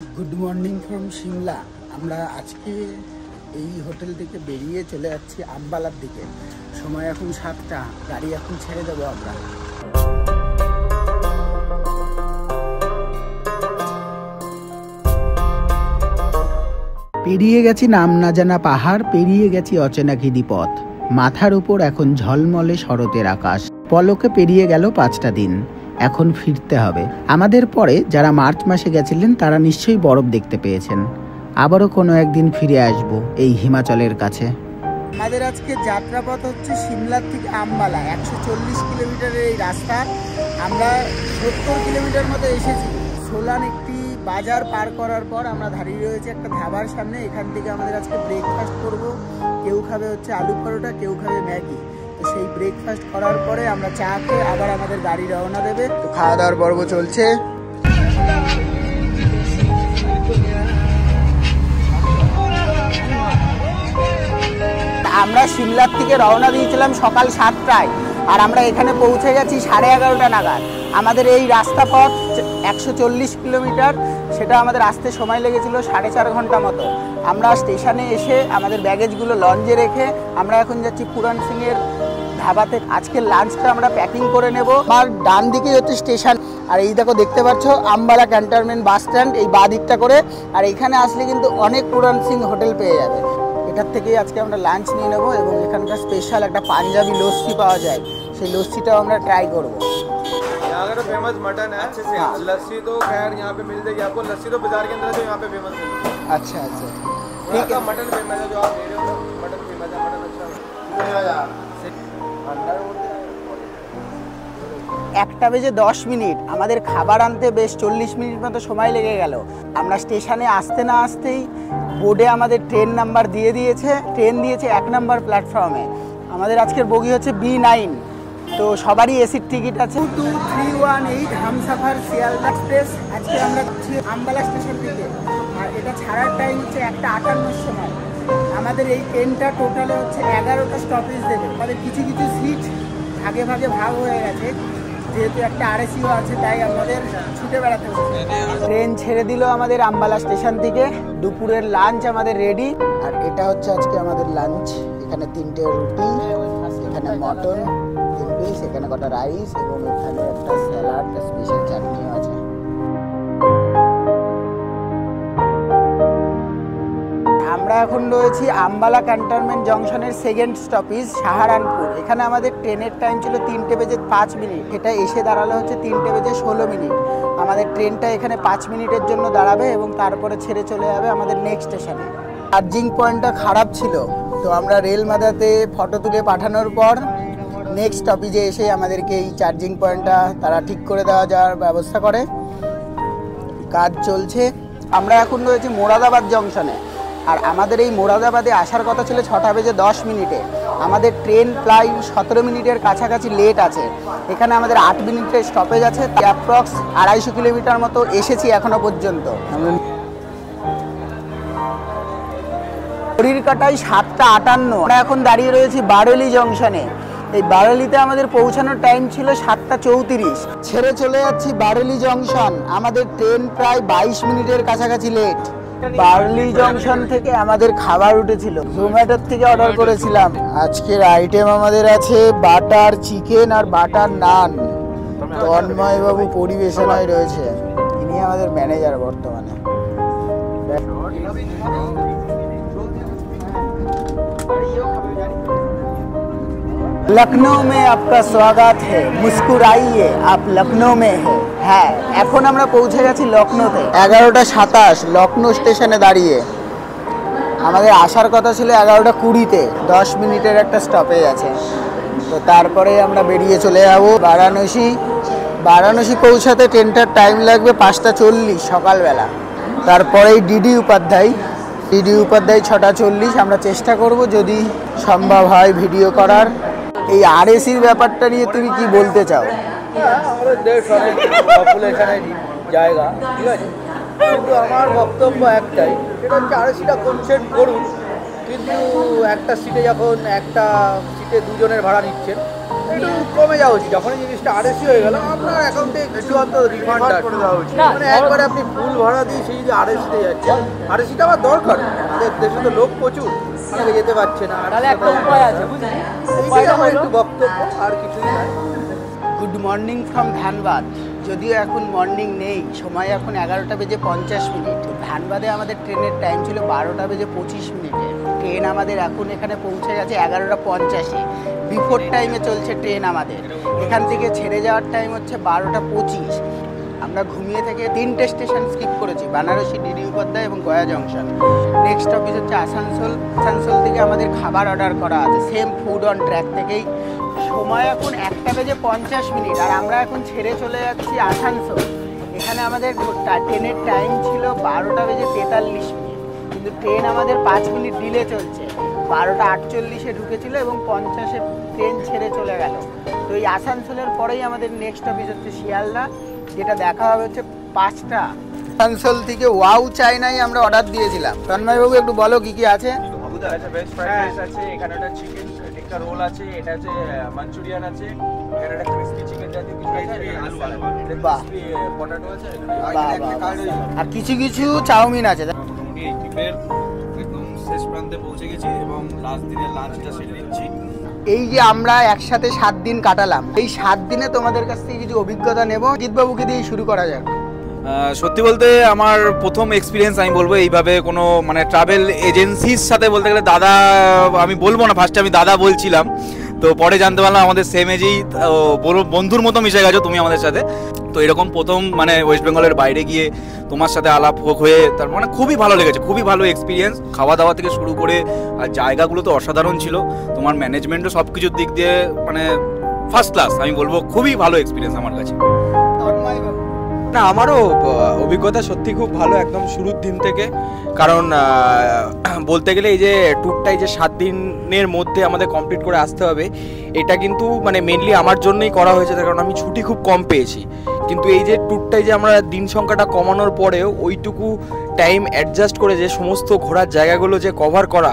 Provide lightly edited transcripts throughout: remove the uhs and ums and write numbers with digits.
Good morning from Shimla. আমরা আজকে এই হোটেল থেকে বেরিয়ে চলে যাচ্ছি আম্বালার দিকে। সময় এখন 7টা, গাড়ি এখন ছেড়ে দেবো আমরা। পেরিয়ে গেছি নাম না জানা পাহাড়, পেরিয়ে গেছি অচেনা খিদি পথ। মাথার উপর এখন ঝলমলে শরতের আকাশ। পলকে পেরিয়ে গেল 5টা দিন। এখন ফিরতে হবে। আমাদের পরে যারা মার্চ মাসে গেছিলেন তারা নিশ্চয়ই বরফ দেখতে পেয়েছেন। আবারও কোনো একদিন ফিরে আসব এই হিমাচলের কাছে। আমাদের আজকে যাত্রাপথ হচ্ছে সিমলার থেকে আম্বালা, 140 কিলোমিটারের এই রাস্তা। আমরা 70 কিলোমিটার মতো এসেছি। সোলান একটি বাজার পার করার পর আমরা দাঁড়িয়ে রয়েছে একটা ধাবার সামনে। এখান থেকে আমাদের আজকে ব্রেকফাস্ট করব। কেউ খাবে হচ্ছে আলু পরোটা, কেউ খাবে ম্যাগি। তো সেই ব্রেকফাস্ট করার পরে আমরা চা খেয়ে আবার আমাদের গাড়ি রওনা দেবে। তো খাওয়া দাওয়ার পর্ব চলছে। আমরা সিমলার থেকে রওনা দিয়েছিলাম সকাল 7টায়, আর আমরা এখানে পৌঁছে গেছি 11:30 নাগাদ। আমাদের এই রাস্তা পথ 140 কিলোমিটার, সেটা আমাদের আসতে সময় লেগেছিল 4.5 ঘন্টা মতো। আমরা স্টেশনে এসে আমাদের ব্যাগেজগুলো লঞ্চে রেখে আমরা এখন যাচ্ছি পুরান সিংয়ের ধাবাতে। আজকের লাঞ্চটা আমরা প্যাকিং করে নেব। আমার ডান দিকে হচ্ছে স্টেশন, আর এই দেখো দেখতে পাচ্ছ আম্বালা ক্যান্টনমেন্ট বাস স্ট্যান্ড, এই বাঁ দিকটা করে। আর এখানে আসলে কিন্তু অনেক পুরান সিং হোটেল পেয়ে যাবে। এটার থেকেই আজকে আমরা লাঞ্চ নিয়ে নেবো, এবং এখানকার স্পেশাল একটা পাঞ্জাবি লস্যি পাওয়া যায়, সেই লস্যিটাও আমরা ट्राई করব। यहाँ का फेमस मटन है अच्छे से। लस्सी तो खैर यहाँ पे मिल जाएगी आपको। लस्सी तो बाजार के अंदर तो यहाँ पे फेमस नहीं है। अच्छा अच्छा ठीक है। मटन फेमस है, जो आप ले रहे हो मटन फेमस है। मटन अच्छा है। 1:10 আমাদের খাবার আনতে বেশ 40 মিনিট মতো সময় লেগে গেল। আমরা স্টেশনে আসতে না আসতেই বোর্ডে আমাদের ট্রেন নাম্বার দিয়ে দিয়েছে। ট্রেন দিয়েছে 1 নম্বর প্ল্যাটফর্মে। আমাদের আজকের বগি হচ্ছে B9। তো সবারই এসির টিকিট আছে। 2318 হামসাফার শিয়ালদা এক্সপ্রেস। আজকে আমরা যাচ্ছি আম্বালা স্টেশন থেকে, আর এটা ছাড়ার টাইম হচ্ছে 1:58 সময়। আমাদের এই ট্রেনটা টোটালে হচ্ছে 11টা স্টপেজ দেবে। আমাদের কিছু কিছু সিট ভাগে ভাগে ভাগ হয়ে গেছে, যেহেতু একটা RSCও আছে, তাই আমাদের ছুটে বেড়াতে হচ্ছে। ট্রেন ছেড়ে দিল আমাদের আম্বালা স্টেশন থেকে। দুপুরের লাঞ্চ আমাদের রেডি, আর এটা হচ্ছে আজকে আমাদের লাঞ্চ। এখানে 3টে রুটি, এখানে মটন 3 পিস, এখানে কটা রাইস, এবং এখানে একটা স্যালাড, স্পেশাল চাটনিও আছে। আমরা এখন রয়েছি আম্বালা ক্যান্টনমেন্ট জংশনের সেকেন্ড স্টপেজ সাহারানপুর। এখানে আমাদের ট্রেনের টাইম ছিল 3:05। এটা এসে দাঁড়ালো হচ্ছে 3:16। আমাদের ট্রেনটা এখানে 5 মিনিটের জন্য দাঁড়াবে, এবং তারপরে ছেড়ে চলে যাবে আমাদের নেক্সট স্টেশনে। চার্জিং পয়েন্টটা খারাপ ছিল, তো আমরা রেল মাদাতে ফটো তুলে পাঠানোর পর নেক্সট স্টপেজে এসে আমাদেরকে এই চার্জিং পয়েন্টটা তারা ঠিক করে দেওয়া যাওয়ার ব্যবস্থা করে। কাজ চলছে। আমরা এখন রয়েছি মোরাদাবাদ জংশনে, আর আমাদের এই মোরাদাবাদে আসার কথা ছিল 6:10। আমাদের ট্রেন প্রায় 17 মিনিটের কাছাকাছি লেট আছে। এখানে আমাদের 8 মিনিটের স্টপেজ আছে। অ্যাপ্রক্স 250 কিলোমিটার মতো এসেছি এখনো পর্যন্ত। ঘড়ির কাটায় 7:58। আমরা এখন দাঁড়িয়ে রয়েছি বারেলি জংশনে। এই বারেলিতে আমাদের পৌঁছানোর টাইম ছিল 7:34। ছেড়ে চলে যাচ্ছি বারেলি জংশন। আমাদের ট্রেন প্রায় 22 মিনিটের কাছাকাছি লেট। বারেলি জংশন থেকে আমাদের খাবার উঠেছিল, জোম্যাটোর থেকে অর্ডার করেছিলাম। আজকের আইটেম আমাদের আছে বাটার চিকেন আর বাটার নান। তন্ময় বাবু পরিবেশনায় রয়েছে, ইনি আমাদের ম্যানেজার বর্তমানে। লখনৌ মে আপকা স্বাগত হ্যায়, মুস্কুরাইয়ে আপ লখনৌ মে হ্যায়। হ্যাঁ, এখন আমরা পৌঁছে গেছি লখনৌতে। 11:27 লখনৌ স্টেশনে দাঁড়িয়ে। আমাদের আসার কথা ছিল 11:20-তে। 10 মিনিটের একটা স্টপেজ আছে। তো তারপরে আমরা বেরিয়ে চলে যাব বারাণসী। বারাণসী পৌঁছাতে ট্রেনটার টাইম লাগবে 5:40 সকালবেলা। তারপরেই ডিডি উপাধ্যায় 6:40। আমরা চেষ্টা করব যদি সম্ভব হয় ভিডিও করার। এই RSCর ব্যাপারটা নিয়ে তুমি কি বলতে চাও? আমাদের দেশ অনেক পপুলেশনে জায়গা, ঠিক আছে, কিন্তু আমার বক্তব্য একটাই, সেটা হচ্ছে RSCটা কনসেন্ট করুন, কিন্তু একটা সিটে যখন একটা সিটে 2 জনের ভাড়া নিচ্ছেন, একটু কমে যাওয়া উচিত। যখন এই জিনিসটা আরএসি হয়ে গেল আপনার অ্যাকাউন্টে কিছু হয়তো রিফান্ড করে দেওয়া উচিত। মানে একবারে আপনি ফুল ভাড়া দিয়ে সেই যে আরএসিতে যাচ্ছে, আরএসিটা আমার দরকার। আমাদের দেশে তো লোক প্রচুর, অনেকে যেতে পারছে না। তাহলে একটা উপায় আছে, বুঝলি? এইটাই আমার একটু বক্তব্য, আর কিছুই নাই। Good morning from Dhanbad. যদিও এখন মর্নিং নেই, সময় এখন 11:50 ধানবাদে আমাদের ট্রেনের টাইম ছিল 12:25। ট্রেন আমাদের এখন এখানে পৌঁছে গেছে 11:50। বিফোর টাইমে চলছে ট্রেন আমাদের। এখান থেকে ছেড়ে যাওয়ার টাইম হচ্ছে 12:25। আমরা ঘুমিয়ে থেকে 3টে স্টেশন স্কিপ করেছি, বানারসি, ডিডি উপাধ্যায় এবং গয়া জংশন। নেক্সট অফিস হচ্ছে আসানসোল। আসানসোল থেকে আমাদের খাবার অর্ডার করা আছে, সেম ফুড অন ট্র্যাক থেকেই। সময় এখন 1:50, আর আমরা এখন ছেড়ে চলে যাচ্ছি আসানসোল। এখানে আমাদের ট্রেনের টাইম ছিল 12:43, কিন্তু ট্রেন আমাদের 5 মিনিট ডিলে চলছে। 12:48 ঢুকেছিল এবং 50 ট্রেন ছেড়ে চলে গেল। তো এই আসানসোলের পরেই আমাদের নেক্সট অফিস হচ্ছে শিয়ালদা, যেটা দেখা হবে হচ্ছে 5টা। আসানসোল থেকে ওয়াও চাইনাই আমরা অর্ডার দিয়েছিলাম। তন্ময়বাবু একটু বলো কি কি আছে। আচ্ছা, ভেজ ফ্রাইড রাইস আছে, এখানে একটা চিকেন টিক্কা রোল আছে, এটা আছে মাঞ্চুরিয়ান আছে, এখানে একটা ক্রিসপি চিকেন জাতীয় কিছু আছে, বাহ। পটেটো আছে, আর কিছু কিছু চাউমিন আছে। মোটামুটি এই ট্রিপের একদম শেষ প্রান্তে পৌঁছে গেছি এবং লাস্ট দিনের লাঞ্চটা সেরে নিচ্ছি। এই যে আমরা একসাথে 7 দিন কাটালাম, এই 7 দিনে তোমাদের কাছ থেকে কিছু অভিজ্ঞতা নেব। জিৎবাবুকে দিয়ে শুরু করা যাক। সত্যি বলতে আমার প্রথম এক্সপিরিয়েন্স আমি বলবো এইভাবে কোনো মানে ট্রাভেল এজেন্সির সাথে বলতে গেলে দাদা আমি বলবো না, ফার্স্টে আমি দাদা বলছিলাম, তো পরে জানতে পারলাম আমাদের সেম এজেই বন্ধুর মতো মিশে গেছো তুমি আমাদের সাথে। তো এরকম প্রথম মানে ওয়েস্ট বেঙ্গলের বাইরে গিয়ে তোমার সাথে আলাপ হয়ে তার মানে খুবই ভালো লেগেছে, খুবই ভালো এক্সপিরিয়েন্স। খাওয়া দাওয়া থেকে শুরু করে আর জায়গাগুলো তো অসাধারণ ছিল, তোমার ম্যানেজমেন্টও সব কিছুর দিক দিয়ে মানে ফার্স্ট ক্লাস। আমি বলবো খুবই ভালো এক্সপিরিয়েন্স আমার কাছে। না, আমারও অভিজ্ঞতা সত্যি খুব ভালো একদম শুরুর দিন থেকে। কারণ বলতে গেলে এই যে ট্যুরটাই যে 7 দিনের মধ্যে আমাদের কমপ্লিট করে আসতে হবে, এটা কিন্তু মানে মেনলি আমার জন্যই করা হয়েছে, তার কারণ আমি ছুটি খুব কম পেয়েছি। কিন্তু এই যে ট্যুরটাই যে আমরা দিন সংখ্যাটা কমানোর পরেও ওইটুকু টাইম অ্যাডজাস্ট করে যে সমস্ত ঘোরার জায়গাগুলো যে কভার করা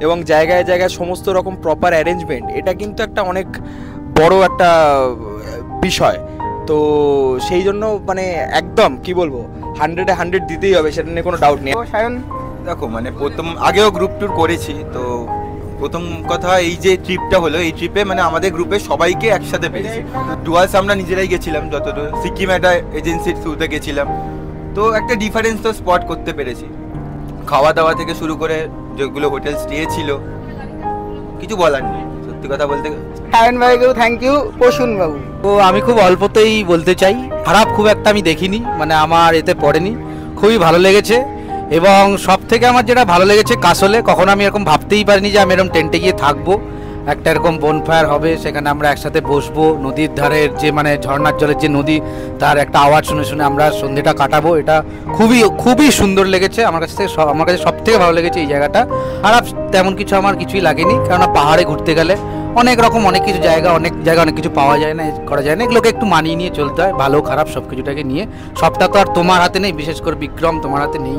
এবং জায়গায় জায়গায় সমস্ত রকম প্রপার অ্যারেঞ্জমেন্ট, এটা কিন্তু একটা অনেক বড় একটা বিষয়। তো সেই জন্য মানে একদম কি বলবো 100-এ 100 দিতেই হবে, সেটা নিয়ে কোনো ডাউট নেই। সায়ন, দেখো মানে প্রথম আগেও গ্রুপ ট্যুর করেছি, তো প্রথম কথা এই যে ট্রিপটা হলো, এই ট্রিপে মানে আমাদের গ্রুপে সবাইকে একসাথে পেয়েছি। ডুয়ালস আমরা নিজেরাই গেছিলাম, যতদূর সিকিম একটা এজেন্সির থ্রুতে গেছিলাম, তো একটা ডিফারেন্স তো স্পট করতে পেরেছি। খাওয়া দাওয়া থেকে শুরু করে যেগুলো হোটেল স্টে ছিল, কিছু বলার নেই সত্যি কথা বলতে। সায়ন ভাইকেও থ্যাংক ইউ। প্রসূন বাবু, তো আমি খুব অল্পতেই বলতে চাই, খারাপ খুব একটা আমি দেখিনি, মানে আমার এতে পড়েনি, খুবই ভালো লেগেছে। এবং সব থেকে আমার যেটা ভালো লেগেছে কাসলে, কখনো আমি এরকম ভাবতেই পারিনি যে আমি এরকম টেন্টে গিয়ে থাকবো, একটা এরকম বনফায়ার হবে, সেখানে আমরা একসাথে বসবো, নদীর ধারের যে মানে ঝর্ণার জলের যে নদী, তার একটা আওয়াজ শুনে শুনে আমরা সন্ধ্যেটা কাটাবো। এটা খুবই খুবই সুন্দর লেগেছে আমার কাছে। আমার কাছে সব থেকে ভালো লেগেছে এই জায়গাটা। খারাপ তেমন কিছু আমার কিছুই লাগেনি, কেননা পাহাড়ে ঘুরতে গেলে অনেক রকম অনেক কিছু জায়গা অনেক কিছু পাওয়া যায় না, করা যায় না, এগুলোকে একটু মানিয়ে নিয়ে চলতে হয়, ভালো খারাপ সব কিছুটাকে নিয়ে। সবটা তো আর তোমার হাতে নেই, বিশেষ করে বিক্রম তোমার হাতে নেই,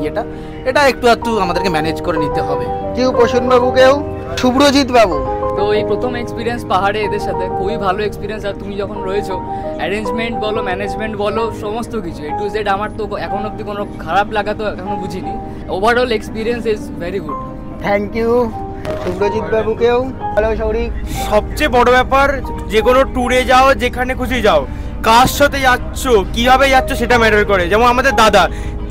এটা একটু আমাদেরকে ম্যানেজ করে নিতে হবে। কেউ প্রসূন বাবুকেও। শুভ্রজিৎ বাবু, তো এই প্রথম এক্সপিরিয়েন্স পাহাড়ে এদের সাথে, খুবই ভালো এক্সপিরিয়েন্স। আর তুমি যখন রয়েছো, অ্যারেঞ্জমেন্ট বলো, ম্যানেজমেন্ট বলো, সমস্ত কিছু A to Z আমার তো এখন অবধি কোনো খারাপ লাগা তো এখনো বুঝিনি। Overall experience is very good. Thank you. Subhrajit বাবুকেও। হ্যালো সৌরিক। সবচেয়ে বড় ব্যাপার, যে কোনো ট্যুরে যাও, যেখানে খুশি যাও, কার সাথে যাচ্ছ, কিভাবে যাচ্ছ, সেটা ম্যাটার করে। যেমন আমাদের দাদা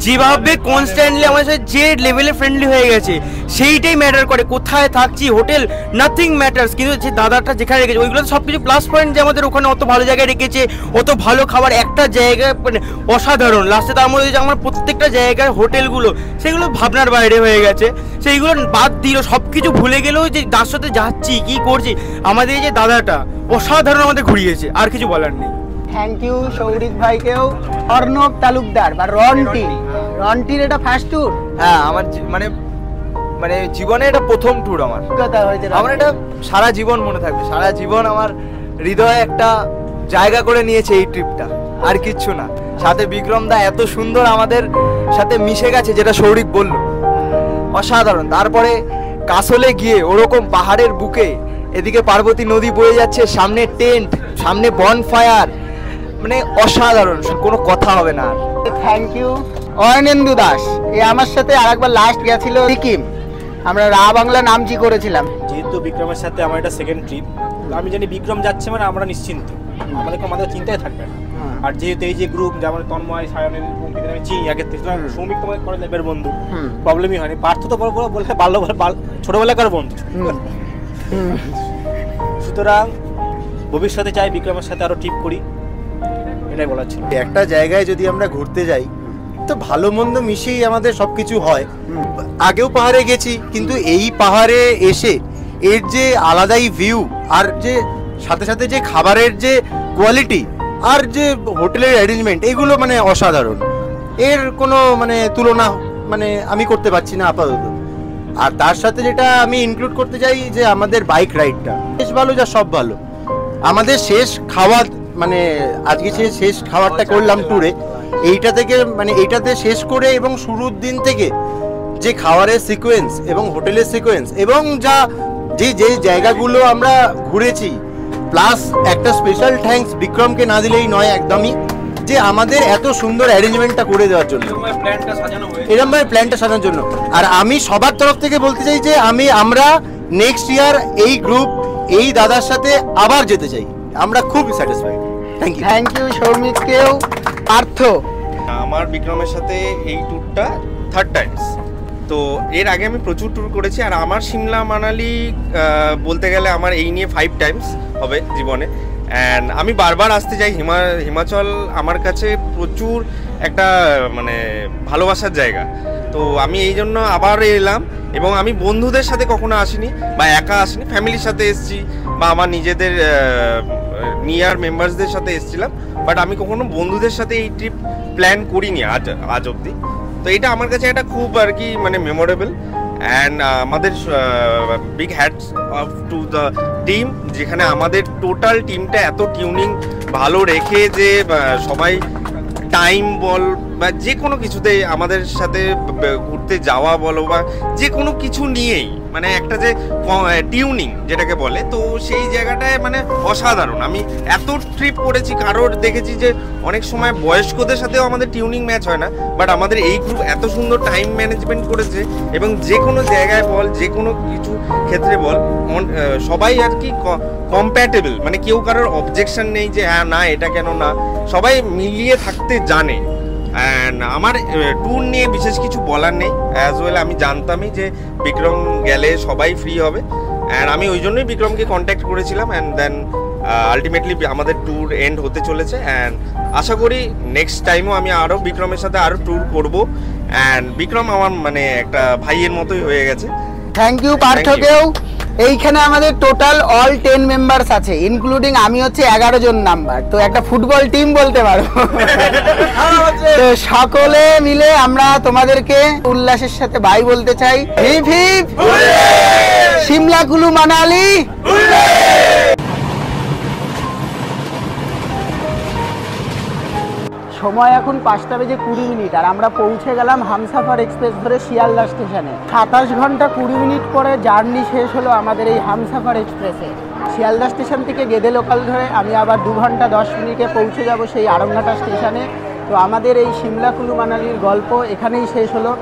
যেভাবে কনস্ট্যান্টলি আমাদের সাথে যে লেভেলে ফ্রেন্ডলি হয়ে গেছে, সেইটাই ম্যাটার করে। কোথায় থাকছি, হোটেল, নাথিং ম্যাটার্স, কিন্তু যে দাদাটা যেখানে রেখেছে ওইগুলো সব কিছু প্লাস পয়েন্ট। যে আমাদের ওখানে অত ভালো জায়গায় রেখেছে, অত ভালো খাবার, একটা জায়গায় মানে অসাধারণ। লাস্টে তার মধ্যে যে আমার প্রত্যেকটা জায়গায় হোটেলগুলো, সেগুলো ভাবনার বাইরে হয়ে গেছে। সেইগুলো বাদ দিল, সব কিছু ভুলে গেলেও যে তার সাথে যাচ্ছি, কী করছি, আমাদের এই যে দাদাটা অসাধারণ আমাদের ঘুরিয়েছে, আর কিছু বলার নেই। থ্যাংক ইউ সৌরিক ভাইকেও। অর্ণব তালুকদার বা রন্টির এটা ফার্স্ট ট্যুর। হ্যাঁ, আমার মানে জীবনে এটা প্রথম ট্যুর আমার। কথা হয়েছে আমার এটা সারা জীবন মনে থাকবে, সারা জীবন আমার হৃদয়ে একটা জায়গা করে নিয়েছে এই ট্রিপটা, আর কিচ্ছু না। সাথে বিক্রম দা এত সুন্দর আমাদের সাথে মিশে গেছে, যেটা সৌরিক বলল, অসাধারণ। তারপরে কাসলে গিয়ে ওরকম পাহাড়ের বুকে এদিকে পার্বতী নদী বয়ে যাচ্ছে, সামনে টেন্ট, সামনে বনফায়ার, মানে অসাধারণ, কোনো কথা হবে না। থ্যাংক ইউ অয়নেন্দু দাস, এ আমার সাথে আরেকবার লাস্ট গেছিল সিকিম, আমরা রা বাংলা নামচি করেছিলাম। যেহেতু বিক্রমের সাথে আমার এটা সেকেন্ড ট্রিপ, আমি জানি বিক্রম যাচ্ছে মানে আমরা নিশ্চিন্ত, আমাদের চিন্তায় থাকবে না। আর যেহেতু এই যে গ্রুপ, যেমন তন্ময়, সায়নের, অঙ্কিত আমি চিনি আগের থেকে, সৌমিক তোমার করে ল্যাবের বন্ধু, প্রবলেমই হয়নি। পার্থ তো বলে ছোটবেলাকার বন্ধু, সুতরাং ভবিষ্যতে চাই বিক্রমের সাথে আরো ট্রিপ করি, এটাই বলার ছিল। একটা জায়গায় যদি আমরা ঘুরতে যাই তো ভালো মন্দ মিশেই আমাদের সবকিছু হয়। আগেও পাহাড়ে গেছি, কিন্তু এই পাহাড়ে এসে এর যে আলাদাই ভিউ, আর যে সাথে সাথে যে খাবারের যে কোয়ালিটি, আর যে হোটেলের অ্যারেঞ্জমেন্ট, এগুলো মানে অসাধারণ। এর কোনো মানে তুলনা মানে আমি করতে পারছি না আপাতত। আর তার সাথে যেটা আমি ইনক্লুড করতে চাই যে আমাদের বাইক রাইডটা বেশ ভালো, যা সব ভালো। আমাদের শেষ খাওয়া মানে আজকে শেষ খাবারটা করলাম ট্যুরে, এইটা থেকে মানে এইটাতে শেষ করে, এবং শুরুর দিন থেকে যে খাবারের সিকোয়েন্স এবং হোটেলের সিকোয়েন্স, এবং যা যে জায়গাগুলো আমরা ঘুরেছি, প্লাস একটা স্পেশাল থ্যাঙ্কস বিক্রমকে না দিলেই নয় একদমই, যে আমাদের এত সুন্দর অ্যারেঞ্জমেন্টটা করে দেওয়ার জন্য, এরকমভাবে প্ল্যানটা সাজানোর জন্য। আর আমি সবার তরফ থেকে বলতে চাই যে আমরা নেক্সট ইয়ার এই গ্রুপ, এই দাদার সাথে আবার যেতে চাই, আমরা খুব satisfied. Thank you. Thank you সৌমিককেও। পার্থ, আমার বিক্রমের সাথে এই ট্যুরটা থার্ড টাইমস। তো এর আগে আমি প্রচুর ট্যুর করেছি, আর আমার সিমলা মানালি বলতে গেলে আমার এই নিয়ে 5 টাইমস হবে জীবনে। অ্যান্ড আমি বারবার আসতে চাই। হিমাচল আমার কাছে প্রচুর একটা মানে ভালোবাসার জায়গা, তো আমি এই জন্য আবার এলাম। এবং আমি বন্ধুদের সাথে কখনো আসিনি, বা একা আসিনি, ফ্যামিলির সাথে এসেছি, বা আমার নিজেদের নিয়ার মেম্বার্সদের সাথে এসেছিলাম, বাট আমি কখনো বন্ধুদের সাথে এই ট্রিপ প্ল্যান করিনি আজ অবধি। তো এটা আমার কাছে একটা খুব আর কি মানে মেমোরেবল। অ্যান্ড আমাদের big hats off to the team, যেখানে আমাদের টোটাল টিমটা এত টিউনিং ভালো রেখে, যে সবাই টাইম বল বা যে কোনো কিছুতে আমাদের সাথে ঘুরতে যাওয়া বলো, বা যে কোনো কিছু নিয়েই মানে একটা যে টিউনিং যেটাকে বলে, তো সেই জায়গাটায় মানে অসাধারণ। আমি এত ট্রিপ করেছি, কারোর দেখেছি যে অনেক সময় বয়স্কদের সাথেও আমাদের টিউনিং ম্যাচ হয় না, বাট আমাদের এই গ্রুপ এত সুন্দর টাইম ম্যানেজমেন্ট করেছে, এবং যে কোনো জায়গায় বল, যে কোনো কিছু ক্ষেত্রে বল, সবাই আর কি কম্প্যাটেবল, মানে কেউ কারোর অবজেকশন নেই যে হ্যাঁ না এটা কেন না, সবাই মিলিয়ে থাকতে জানে। অ্যান্ড আমার ট্যুর নিয়ে বিশেষ কিছু বলার নেই, অ্যাজ ওয়েল আমি জানতামই যে বিক্রম গেলে সবাই ফ্রি হবে, অ্যান্ড আমি ওই জন্যই বিক্রমকে কন্ট্যাক্ট করেছিলাম। অ্যান্ড দেন আলটিমেটলি আমাদের ট্যুর এন্ড হতে চলেছে, অ্যান্ড আশা করি নেক্সট টাইমও আমি আরও বিক্রমের সাথে আরও ট্যুর করবো। অ্যান্ড বিক্রম আমার মানে একটা ভাইয়ের মতোই হয়ে গেছে। থ্যাংক ইউ পার্থকেও। এইখানে আমাদের টোটাল অল 10 মেম্বার্স আছে, ইনক্লুডিং আমি হচ্ছে 11 জন নাম্বার, তো একটা ফুটবল টিম বলতে পারো। তো সকলে মিলে আমরা তোমাদেরকে উল্লাসের সাথে বাই বলতে চাই। হিপ হিপ সিমলা কুলু মানালি। সময় এখন 5:20 আর আমরা পৌঁছে গেলাম হামসাফার এক্সপ্রেস ধরে শিয়ালদা স্টেশনে। 27 ঘন্টা 20 মিনিট পরে জার্নি শেষ হলো আমাদের এই হামসাফার এক্সপ্রেসে। শিয়ালদা স্টেশন থেকে গেদে লোকাল ধরে আমি আবার 2 ঘন্টা 10 মিনিটে পৌঁছে যাব সেই আরংঘাটা স্টেশনে। তো আমাদের এই সিমলা কুলু মানালির গল্প এখানেই শেষ হলো।